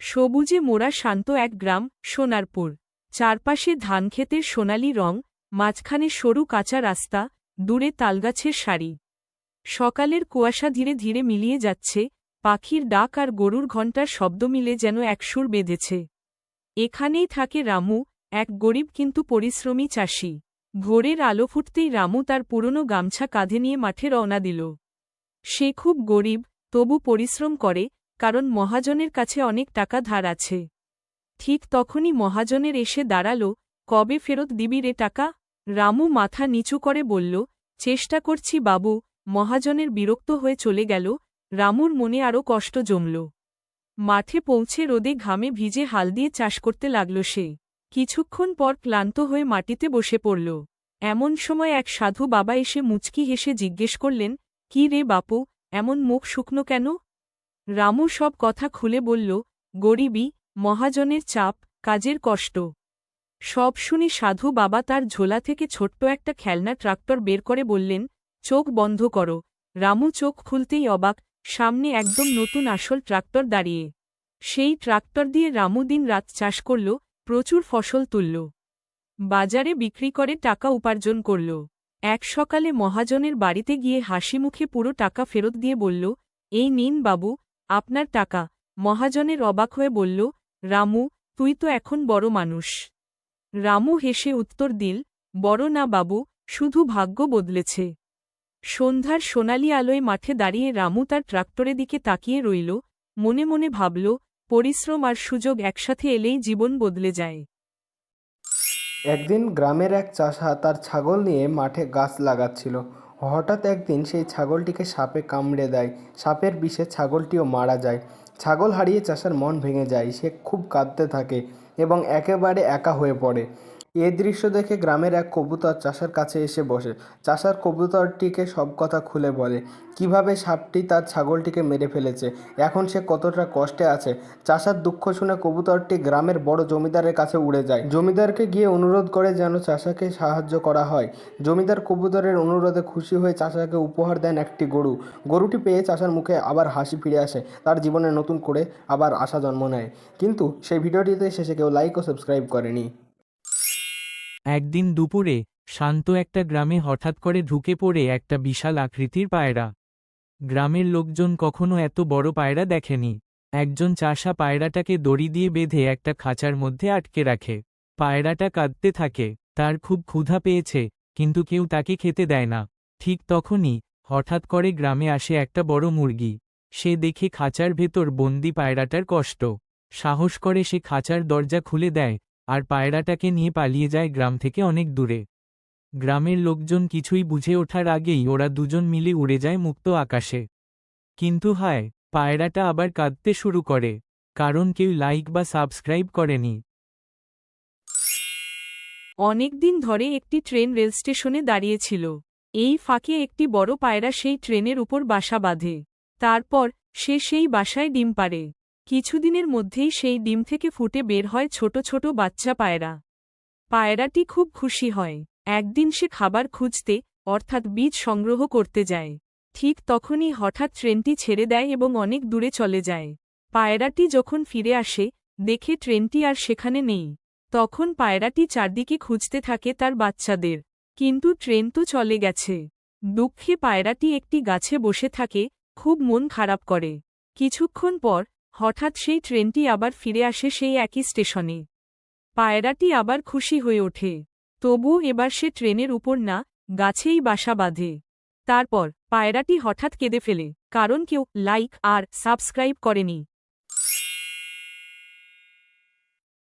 সবুজে মোড়া শান্ত এক গ্রাম সোনারপুর। চারপাশে ধানক্ষেতের সোনালি রং, মাঝখানে সরু কাঁচা রাস্তা, দূরে তালগাছের সারি। সকালের কুয়াশা ধীরে ধীরে মিলিয়ে যাচ্ছে, পাখির ডাক আর গরুর ঘণ্টার শব্দ মিলে যেন একসুর বেঁধেছে। এখানেই থাকে রামু, এক গরিব কিন্তু পরিশ্রমী চাষি। ভোরের আলো ফুটতেই রামু তার পুরনো গামছা কাঁধে নিয়ে মাঠে রওনা দিল। সে খুব গরিব, তবু পরিশ্রম করে, কারণ মহাজনের কাছে অনেক টাকা ধার আছে। ঠিক তখনই মহাজনের এসে দাঁড়াল, কবে ফেরত দিবি রে টাকা? রামু মাথা নিচু করে বলল, চেষ্টা করছি বাবু। মহাজনের বিরক্ত হয়ে চলে গেল। রামুর মনে আরও কষ্ট জমল। মাঠে পৌঁছে রোদে ঘামে ভিজে হাল দিয়ে চাষ করতে লাগল সে। কিছুক্ষণ পর ক্লান্ত হয়ে মাটিতে বসে পড়ল। এমন সময় এক সাধু বাবা এসে মুচকি হেসে জিজ্ঞেস করলেন, কি রে বাপু, এমন মুখ শুকনো কেন? রামু সব কথা খুলে বলল, গরিবি, মহাজনের চাপ, কাজের কষ্ট। সব শুনে সাধু বাবা তার ঝোলা থেকে ছোট্ট একটা খেলনা ট্রাক্টর বের করে বললেন, চোখ বন্ধ করো। রামু চোখ খুলতেই অবাক, সামনে একদম নতুন আসল ট্রাক্টর দাঁড়িয়ে। সেই ট্রাক্টর দিয়ে রামু দিন রাত চাষ করল, প্রচুর ফসল তুলল। বাজারে বিক্রি করে টাকা উপার্জন করল। এক সকালে মহাজনের বাড়িতে গিয়ে হাসিমুখে পুরো টাকা ফেরত দিয়ে বলল, এই নিন বাবু, আপনার টাকা। মহাজনের অবাক হয়ে বলল, রামু, তুই তো এখন বড় মানুষ। রামু হেসে উত্তর দিল, বড় না বাবু, শুধু ভাগ্য বদলেছে। সন্ধ্যার সোনালি আলোয় মাঠে দাঁড়িয়ে রামু তার ট্রাক্টরের দিকে তাকিয়ে রইল, মনে মনে ভাবল, পরিশ্রম আর সুযোগ একসাথে এলেই জীবন বদলে যায়। একদিন গ্রামের এক চাষা তার ছাগল নিয়ে মাঠে গাছ লাগাচ্ছিল। হঠাৎ একদিন সেই ছাগলটিকে সাপে কামড়ে দেয়। সাপের বিষে ছাগলটিও মারা যায়। ছাগল হারিয়ে চাষার মন ভেঙে যায়। সে খুব কাঁদতে থাকে এবং একেবারে একা হয়ে পড়ে। এই দৃশ্য দেখে গ্রামের এক কবুতর চাষার কাছে এসে বসে। চাষার কবুতরটিকে সব কথা খুলে বলে, কিভাবে সাপটি তার ছাগলটিকে মেরে ফেলেছে, এখন সে কতটা কষ্টে আছে। চাষার দুঃখ শুনে কবুতরটি গ্রামের বড় জমিদারের কাছে উড়ে যায়। জমিদারকে গিয়ে অনুরোধ করে যেন চাষাকে সাহায্য করা হয়। জমিদার কবুতরের অনুরোধে খুশি হয়ে চাষাকে উপহার দেন একটি গরু। গরুটি পেয়ে চাষার মুখে আবার হাসি ফিরে আসে, তার জীবনে নতুন করে আবার আশা জন্ম নেয়। কিন্তু সেই ভিডিওটিতে শেষে কেউ লাইক ও সাবস্ক্রাইব করেনি। একদিন দুপুরে শান্ত একটা গ্রামে হঠাৎ করে ঢুকে পড়ে একটা বিশাল আকৃতির পায়রা। গ্রামের লোকজন কখনো এত বড় পায়রা দেখেনি। একজন চাষা পায়রাটাকে দড়ি দিয়ে বেঁধে একটা খাঁচার মধ্যে আটকে রাখে। পায়রাটা কাঁদতে থাকে, তার খুব ক্ষুধা পেয়েছে, কিন্তু কেউ তাকে খেতে দেয় না। ঠিক তখনই হঠাৎ করে গ্রামে আসে একটা বড় মুরগি। সে দেখে খাঁচার ভেতর বন্দি পায়রাটার কষ্ট। সাহস করে সে খাঁচার দরজা খুলে দেয় আর পায়রাটাকে নিয়ে পালিয়ে যায় গ্রাম থেকে অনেক দূরে। গ্রামের লোকজন কিছুই বুঝে ওঠার আগেই ওরা দুজন মিলে উড়ে যায় মুক্ত আকাশে। কিন্তু হায়, পায়রাটা আবার কাঁদতে শুরু করে, কারণ কেউ লাইক বা সাবস্ক্রাইব করেনি। অনেকদিন ধরে একটি ট্রেন রেল স্টেশনে দাঁড়িয়েছিল। এই ফাঁকে একটি বড় পায়রা সেই ট্রেনের উপর বাসা বাঁধে। তারপর সে সেই বাসায় ডিম পাড়ে। কিছুদিনের মধ্যেই সেই ডিম থেকে ফুটে বের হয় ছোট ছোট বাচ্চা পায়রা। পায়রাটি খুব খুশি হয়। একদিন সে খাবার খুঁজতে, অর্থাৎ বীজ সংগ্রহ করতে যায়। ঠিক তখনই হঠাৎ ট্রেনটি ছেড়ে দেয় এবং অনেক দূরে চলে যায়। পায়রাটি যখন ফিরে আসে, দেখে ট্রেনটি আর সেখানে নেই। তখন পায়রাটি চারদিকে খুঁজতে থাকে তার বাচ্চাদের, কিন্তু ট্রেন তো চলে গেছে। দুঃখে পায়রাটি একটি গাছে বসে থাকে, খুব মন খারাপ করে। কিছুক্ষণ পর হঠাৎ সেই ট্রেনটি আবার ফিরে আসে সেই একই স্টেশনে। পায়রাটি আবার খুশি হয়ে ওঠে। তবুও এবার সে ট্রেনের উপর না, গাছেই বাসা বাঁধে। তারপর পায়রাটি হঠাৎ কেঁদে ফেলে, কারণ কেউ লাইক আর সাবস্ক্রাইব করেনি।